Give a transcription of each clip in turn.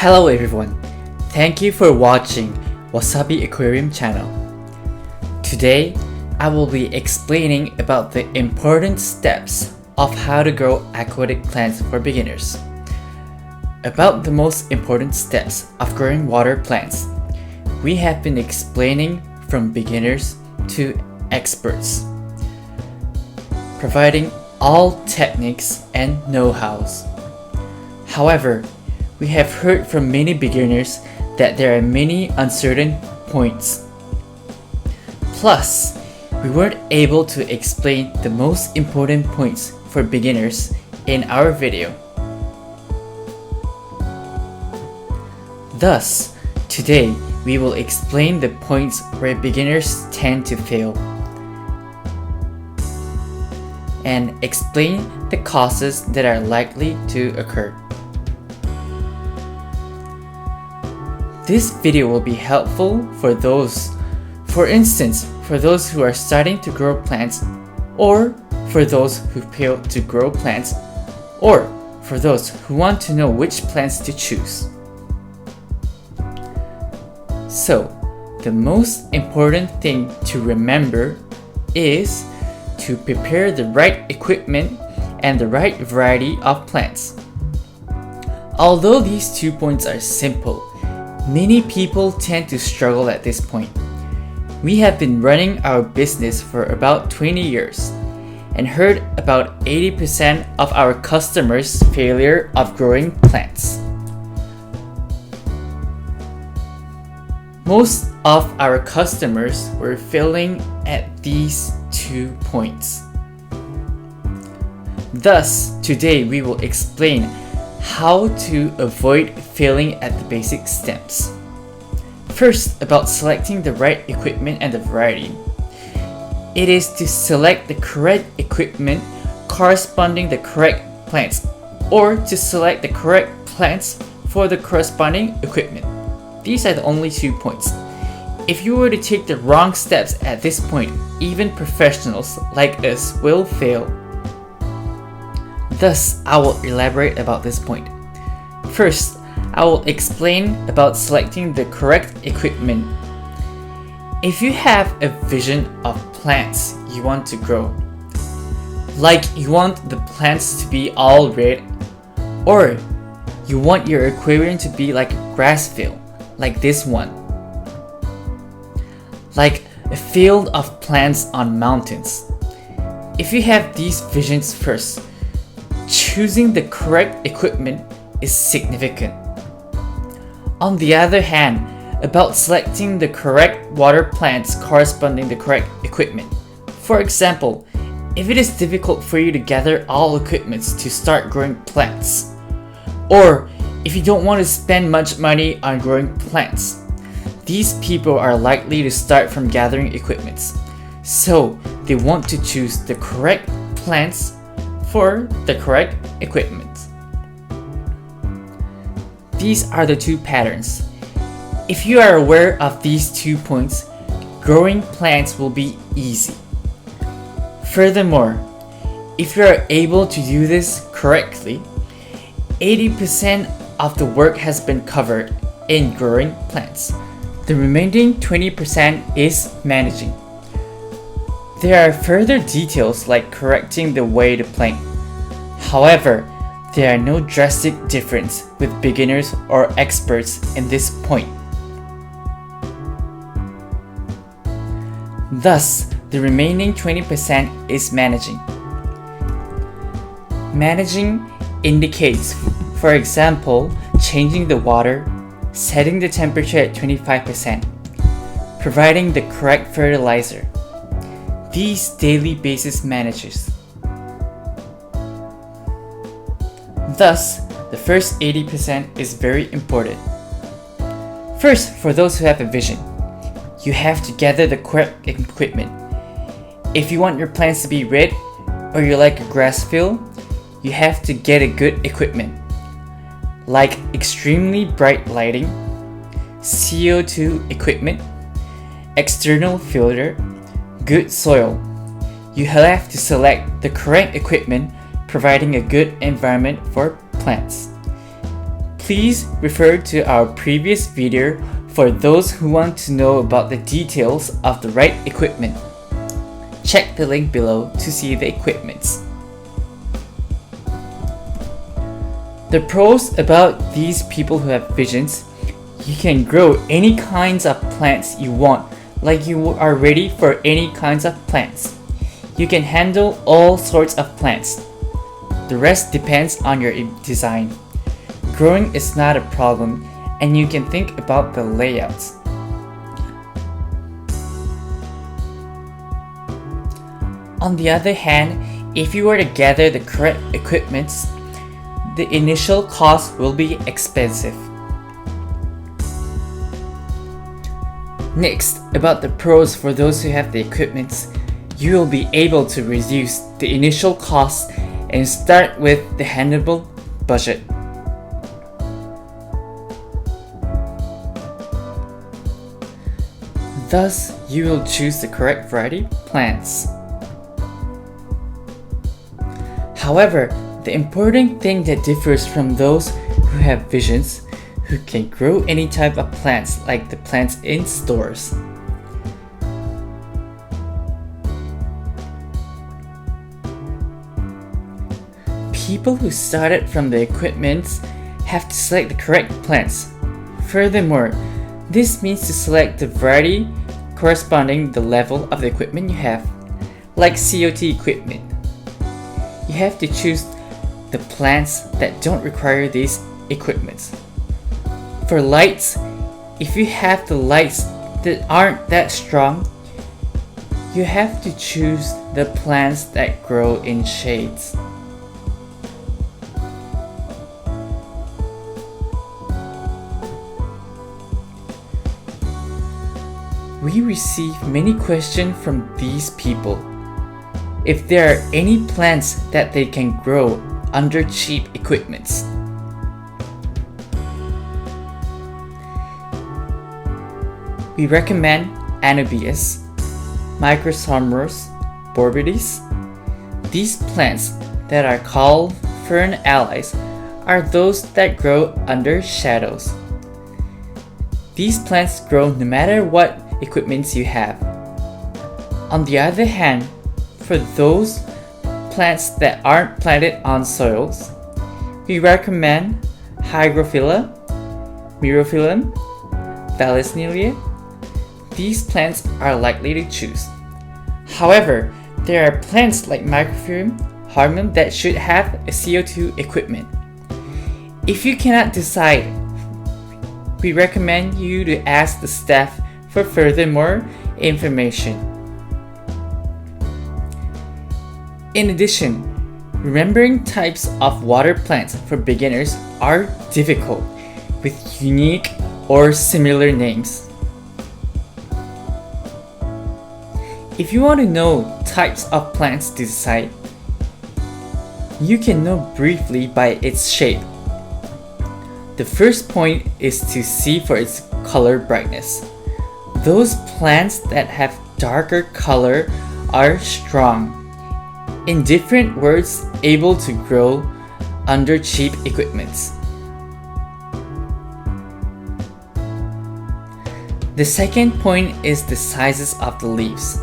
Hello everyone, thank you for watching Wasabi Aquarium channel. Today, I will be explaining about the important steps of how to grow aquatic plants for beginners. About the most important steps of growing water plants, we have been explaining from beginners to experts, providing all techniques and know-hows. However, we have heard from many beginners that there are many uncertain points. Plus, we weren't able to explain the most important points for beginners in our video. Thus, today we will explain the points where beginners tend to fail and explain the causes that are likely to occur. This video will be helpful for those who are starting to grow plants, or for those who fail to grow plants, or for those who want to know which plants to choose. So, the most important thing to remember is to prepare the right equipment and the right variety of plants. Although these 2 points are simple, many people tend to struggle at this point. We have been running our business for about 20 years and heard about 80% of our customers' failure of growing plants. Most of our customers were failing at these 2 points. Thus, today we will explain how to avoid failing at the basic steps. First, about selecting the right equipment and the variety. It is to select the correct equipment corresponding the correct plants, or to select the correct plants for the corresponding equipment. These are the only 2 points. If you were to take the wrong steps at this point, even professionals like us will fail. Thus, I will elaborate about this point. First, I will explain about selecting the correct equipment. If you have a vision of plants you want to grow, like you want the plants to be all red, or you want your aquarium to be like a grass field, like this one, like a field of plants on mountains. If you have these visions first, choosing the correct equipment is significant. On the other hand, about selecting the correct water plants corresponding the correct equipment. For example, if it is difficult for you to gather all equipments to start growing plants, or if you don't want to spend much money on growing plants, these people are likely to start from gathering equipments. So they want to choose the correct plants for the correct equipment. These are the 2 patterns. If you are aware of these 2 points, growing plants will be easy. Furthermore, if you are able to do this correctly, 80% of the work has been covered in growing plants. The remaining 20% is managing. There are further details like correcting the way to plant. However, there are no drastic difference with beginners or experts in this point. Thus, the remaining 20% is managing. Managing indicates, for example, changing the water, setting the temperature at 25%, providing the correct fertilizer. These daily basis managers. Thus, the first 80% is very important. First, for those who have a vision, you have to gather the correct equipment. If you want your plants to be red, or you like a grass field, you have to get a good equipment, like extremely bright lighting, CO2 equipment, external filter, good soil. You have to select the correct equipment, providing a good environment for plants. Please refer to our previous video for those who want to know about the details of the right equipment. Check the link below to see the equipments. The pros about these people who have visions: you can grow any kinds of plants you want, like you are ready for any kinds of plants. You can handle all sorts of plants. The rest depends on your design. Growing is not a problem, and you can think about the layouts. On the other hand, if you were to gather the correct equipments, the initial cost will be expensive. Next, about the pros for those who have the equipments, you will be able to reduce the initial cost and start with the handleable budget. Thus, you will choose the correct variety of plants. However, the important thing that differs from those who have visions, who can grow any type of plants like the plants in stores. People who started from the equipment have to select the correct plants. Furthermore, this means to select the variety corresponding the level of the equipment you have, like COT equipment. You have to choose the plants that don't require these equipments. For lights, if you have the lights that aren't that strong, you have to choose the plants that grow in shades. We receive many questions from these people. If there are any plants that they can grow under cheap equipments. We recommend Anubias, Microsomorus, Borbides. These plants that are called fern allies are those that grow under shadows. These plants grow no matter what equipments you have. On the other hand, for those plants that aren't planted on soils, we recommend Hygrophila, Myrophyllum, Vallisnelia. These plants are likely to choose. However, there are plants like Microphyllum, Harmon that should have a CO2 equipment. If you cannot decide, we recommend you to ask the staff for furthermore information. In addition, remembering types of water plants for beginners are difficult with unique or similar names. If you want to know types of plants to decide, you can know briefly by its shape. The first point is to see for its color brightness. Those plants that have darker color are strong. In different words, able to grow under cheap equipments. The second point is the sizes of the leaves.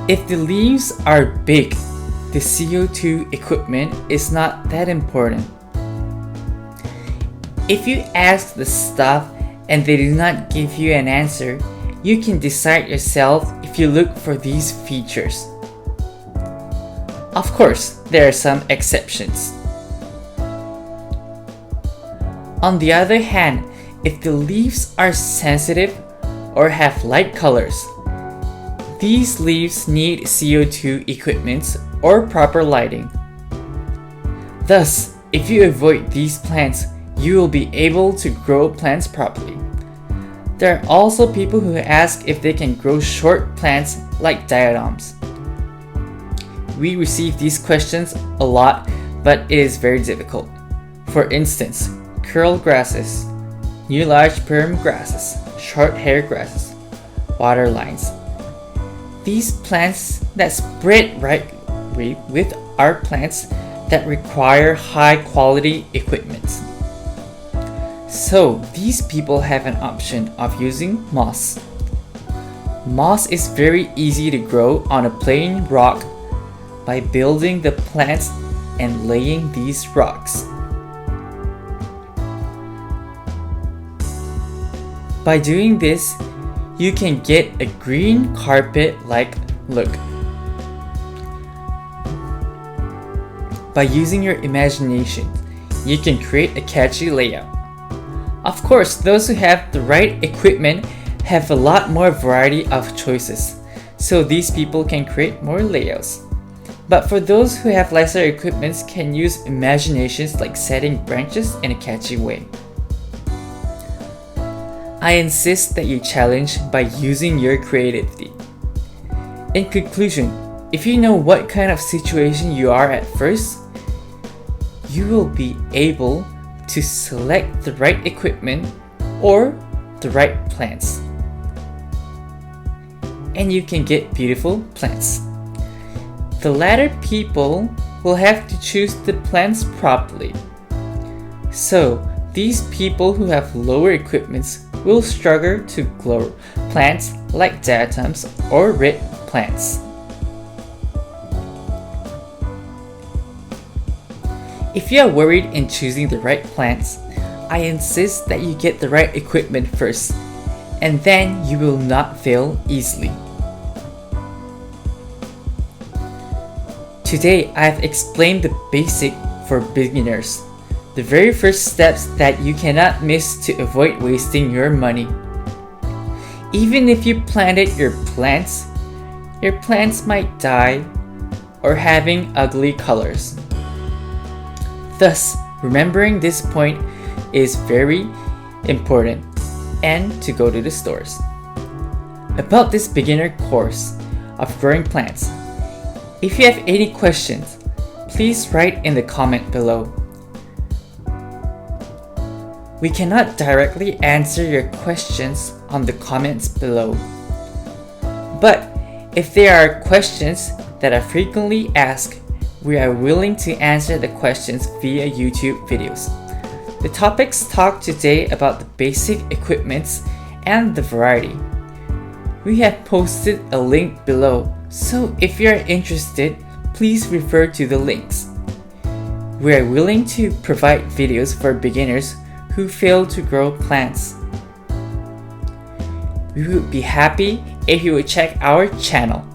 If the leaves are big, the CO2 equipment is not that important. If you ask the staff and they do not give you an answer, you can decide yourself if you look for these features. Of course, there are some exceptions. On the other hand, if the leaves are sensitive or have light colors, these leaves need CO2 equipment or proper lighting. Thus, if you avoid these plants, you will be able to grow plants properly. There are also people who ask if they can grow short plants like diatoms. We receive these questions a lot, but it is very difficult. For instance, curl grasses, new large perm grasses, short hair grasses, water lines. These plants that spread right with are plants that require high quality equipment. So these people have an option of using moss. Moss is very easy to grow on a plain rock by building the plants and laying these rocks. By doing this, you can get a green carpet-like look. By using your imagination, you can create a catchy layout. Of course, those who have the right equipment have a lot more variety of choices, so these people can create more layouts. But for those who have lesser equipments can use imaginations like setting branches in a catchy way. I insist that you challenge by using your creativity. In conclusion, if you know what kind of situation you are at first, you will be able to select the right equipment or the right plants. And you can get beautiful plants. The latter people will have to choose the plants properly. So these people who have lower equipments will struggle to grow plants like diatoms or red plants. If you are worried in choosing the right plants, I insist that you get the right equipment first, and then you will not fail easily. Today, I have explained the basic for beginners, the very first steps that you cannot miss to avoid wasting your money. Even if you planted your plants might die or having ugly colors. Thus, remembering this point is very important, and to go to the stores. About this beginner course of growing plants, if you have any questions, please write in the comment below. We cannot directly answer your questions on the comments below. But if there are questions that are frequently asked, we are willing to answer the questions via YouTube videos. The topics talked today about the basic equipments and the variety. We have posted a link below, so if you are interested, please refer to the links. We are willing to provide videos for beginners who fail to grow plants. We would be happy if you would check our channel.